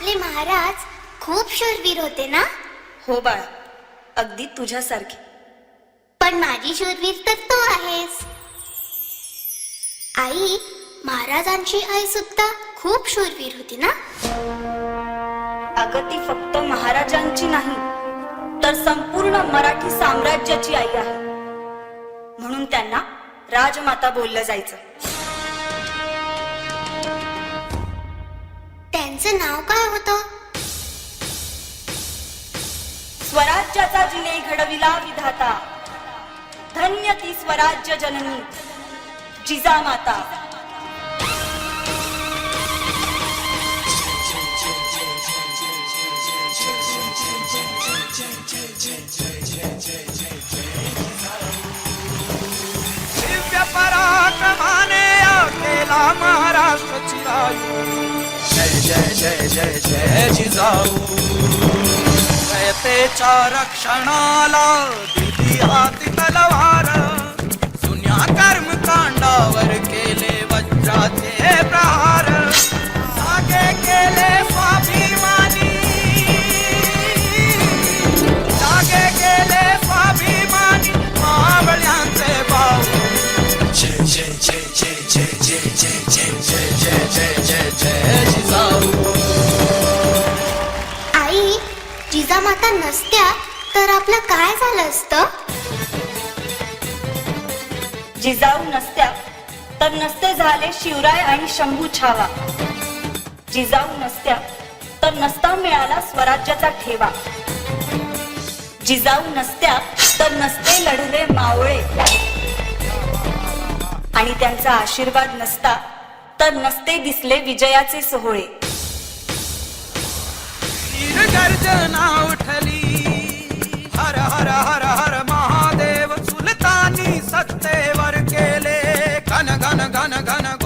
आपले महाराज खूप शूरवीर होते ना? हो बाळा, अगदी तुझ्यासारखे. पण माझी शूरवीर तर तू आहेस. आई, महाराजांची आई सुद्धा खूप शूरवीर होती ना? अगं ती फक्त महाराजांची नाही तर संपूर्ण मराठी साम्राज्याची आई आहे. म्हणून त्यांना राजमाता बोललं जायचं. त्यांचं नाव काय होतं? स्वराज्याचा जिने घडविला विधाता, धन्य ती स्वराज्य जननी जिजामाता. दिव्य पराक्रमाने केला महाराष्ट्र चिरायू. जय जय जय जय जय जिजाऊ. रयतेच्या रक्षणाला दिली हाती तलवार. जुन्या कर्मकांडावर केले वज्राचे प्रहार. जागे केले स्वाभिमानी, जागे केले स्वाभिमानी मावळ्यांचे भाऊ. जय जय जय जय जय जय जय जय जय जय जय जय जिजाऊ. आई, जिजामाता नसत्या तर आपलं काय झालं असतं? जिजाऊ नसत्या तर नसते झाले शिवराय आणि शंभू छावा. जिजाऊ नसत्या तर नसता मिळाला स्वराज्याचा ठेवा. जिजाऊ नसत्या तर नसते लढले मावळे. आणि त्यांचा आशीर्वाद नसता तर नसते दिसले विजयाचे सोहळे. वीर गर्जना उठली, हर हर हर हर महादेव. सुलतानी सत्तेवर केले घन घन घन घन